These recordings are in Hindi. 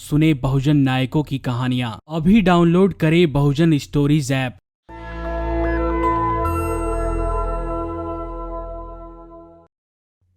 सुने बहुजन नायकों की कहानियां। अभी डाउनलोड करें बहुजन स्टोरीज ऐप।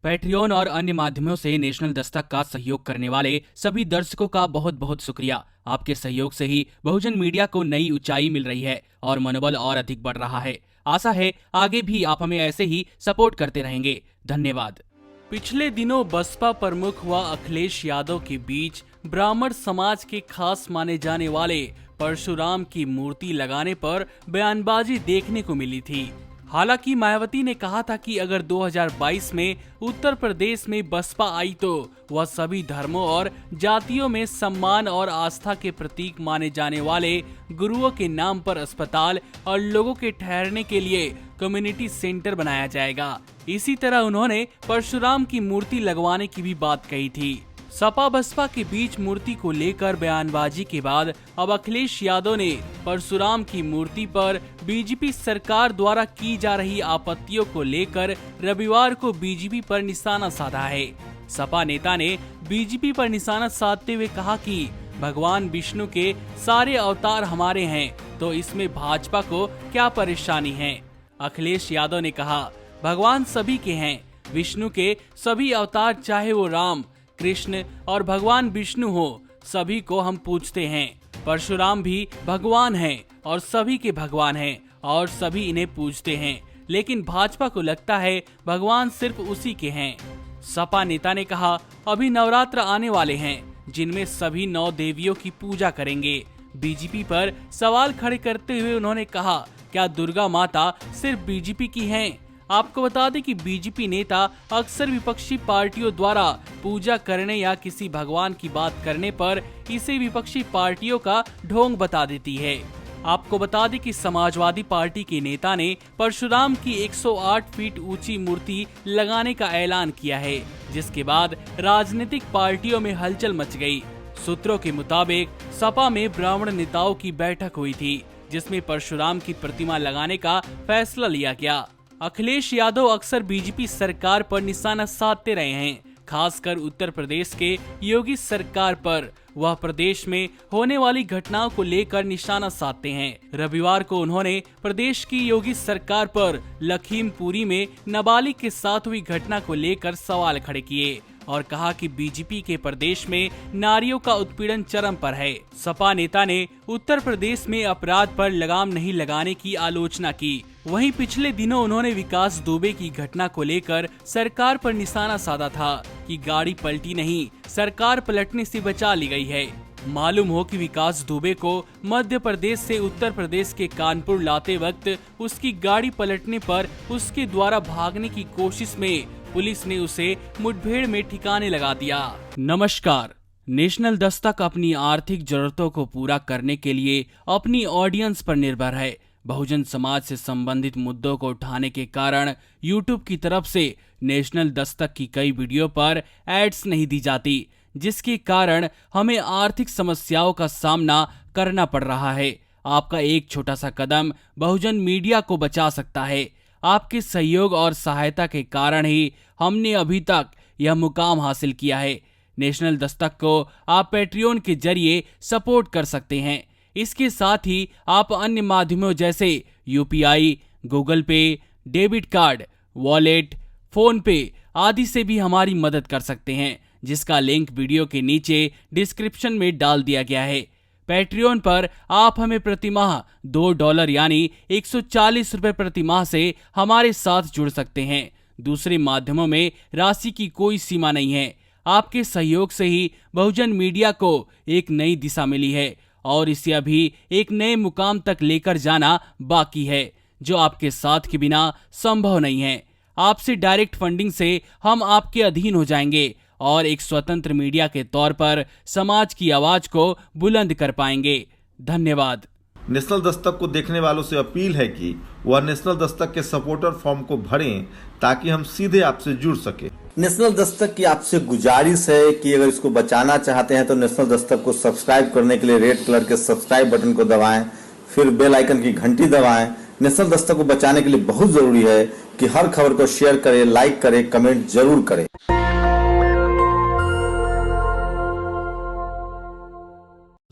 पैट्रियन और अन्य माध्यमों से नेशनल दस्तक का सहयोग करने वाले सभी दर्शकों का बहुत बहुत शुक्रिया। आपके सहयोग से ही बहुजन मीडिया को नई ऊंचाई मिल रही है और मनोबल और अधिक बढ़ रहा है। आशा है आगे भी आप हमें ऐसे ही सपोर्ट करते रहेंगे। धन्यवाद। पिछले दिनों बसपा प्रमुख व अखिलेश यादव के बीच ब्राह्मण समाज के खास माने जाने वाले परशुराम की मूर्ति लगाने पर बयानबाजी देखने को मिली थी। हालांकि मायावती ने कहा था कि अगर 2022 में उत्तर प्रदेश में बसपा आई तो वह सभी धर्मों और जातियों में सम्मान और आस्था के प्रतीक माने जाने वाले गुरुओं के नाम पर अस्पताल और लोगों के ठहरने के लिए कम्युनिटी सेंटर बनाया जाएगा। इसी तरह उन्होंने परशुराम की मूर्ति लगवाने की भी बात कही थी। सपा बसपा के बीच मूर्ति को लेकर बयानबाजी के बाद अब अखिलेश यादव ने परशुराम की मूर्ति पर बीजेपी सरकार द्वारा की जा रही आपत्तियों को लेकर रविवार को बीजेपी पर निशाना साधा है। सपा नेता ने बीजेपी पर निशाना साधते हुए कहा कि भगवान विष्णु के सारे अवतार हमारे हैं, तो इसमें भाजपा को क्या परेशानी है। अखिलेश यादव ने कहा, भगवान सभी के हैं, विष्णु के सभी अवतार चाहे वो राम, कृष्ण और भगवान विष्णु हो, सभी को हम पूजते हैं। परशुराम भी भगवान हैं और सभी के भगवान हैं और सभी इन्हें पूजते हैं, लेकिन भाजपा को लगता है भगवान सिर्फ उसी के हैं। सपा नेता ने कहा, अभी नवरात्र आने वाले हैं जिनमें सभी 9 देवियों की पूजा करेंगे। बीजेपी पर सवाल खड़े करते हुए उन्होंने कहा, क्या दुर्गा माता सिर्फ बीजेपी की हैं? आपको बता दें कि बीजेपी नेता अक्सर विपक्षी पार्टियों द्वारा पूजा करने या किसी भगवान की बात करने पर इसे विपक्षी पार्टियों का ढोंग बता देती है। आपको बता दें कि समाजवादी पार्टी के नेता ने परशुराम की 108 फीट ऊंची मूर्ति लगाने का ऐलान किया है, जिसके बाद राजनीतिक पार्टियों में हलचल मच गई। सूत्रों के मुताबिक सपा में ब्राह्मण नेताओं की बैठक हुई थी, जिसमें परशुराम की प्रतिमा लगाने का फैसला लिया गया। अखिलेश यादव अक्सर बीजेपी सरकार पर निशाना साधते रहे हैं, खासकर उत्तर प्रदेश के योगी सरकार पर। वह प्रदेश में होने वाली घटनाओं को लेकर निशाना साधते हैं। रविवार को उन्होंने प्रदेश की योगी सरकार पर लखीमपुरी में नाबालिग के साथ हुई घटना को लेकर सवाल खड़े किए और कहा कि बीजेपी के प्रदेश में नारियों का उत्पीड़न चरम पर है। सपा नेता ने उत्तर प्रदेश में अपराध पर लगाम नहीं लगाने की आलोचना की। वहीं पिछले दिनों उन्होंने विकास दुबे की घटना को लेकर सरकार पर निशाना साधा था कि गाड़ी पलटी नहीं, सरकार पलटने से बचा ली गई है। मालूम हो कि विकास दुबे को मध्य प्रदेश से उत्तर प्रदेश के कानपुर लाते वक्त उसकी गाड़ी पलटने पर उसके द्वारा भागने की कोशिश में पुलिस ने उसे मुठभेड़ में ठिकाने लगा दिया। नमस्कार। नेशनल दस्तक अपनी आर्थिक जरूरतों को पूरा करने के लिए अपनी ऑडियंस पर निर्भर है। बहुजन समाज से संबंधित मुद्दों को उठाने के कारण यूट्यूब की तरफ से नेशनल दस्तक की कई वीडियो पर एड्स नहीं दी जाती, जिसके कारण हमें आर्थिक समस्याओं का सामना करना पड़ रहा है। आपका एक छोटा सा कदम बहुजन मीडिया को बचा सकता है। आपके सहयोग और सहायता के कारण ही हमने अभी तक यह मुकाम हासिल किया है। नेशनल दस्तक को आप पैट्रियन के जरिए सपोर्ट कर सकते हैं। इसके साथ ही आप अन्य माध्यमों जैसे यूपीआई, गूगल पे, डेबिट कार्ड, वॉलेट, फोन पे आदि से भी हमारी मदद कर सकते हैं, जिसका लिंक वीडियो के नीचे डिस्क्रिप्शन में डाल दिया गया है। पैट्रियन पर आप हमें प्रतिमाह $2 यानी 140 रुपए प्रतिमाह से हमारे साथ जुड़ सकते हैं। दूसरे माध्यमों में राशि की कोई सीमा नहीं है। आपके सहयोग से ही बहुजन मीडिया को एक नई दिशा मिली है और इसे अभी एक नए मुकाम तक लेकर जाना बाकी है, जो आपके साथ के बिना संभव नहीं है। आपसे डायरेक्ट फंडिंग से हम आपके अधीन हो जाएंगे और एक स्वतंत्र मीडिया के तौर पर समाज की आवाज को बुलंद कर पाएंगे। धन्यवाद। नेशनल दस्तक को देखने वालों से अपील है कि वह नेशनल दस्तक के सपोर्टर फॉर्म को भरें ताकि हम सीधे आपसे जुड़ सके। नेशनल दस्तक की आपसे गुजारिश है कि अगर इसको बचाना चाहते हैं तो नेशनल दस्तक को सब्सक्राइब करने के लिए रेड कलर के सब्सक्राइब बटन को दबाएं, फिर बेल आइकन की घंटी दबाएं। नेशनल दस्तक को बचाने के लिए बहुत जरूरी है कि हर खबर को शेयर करें, लाइक करें, कमेंट जरूर करें।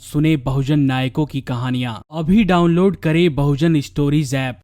सुने बहुजन नायकों की कहानियां। अभी डाउनलोड करें बहुजन स्टोरीज ऐप।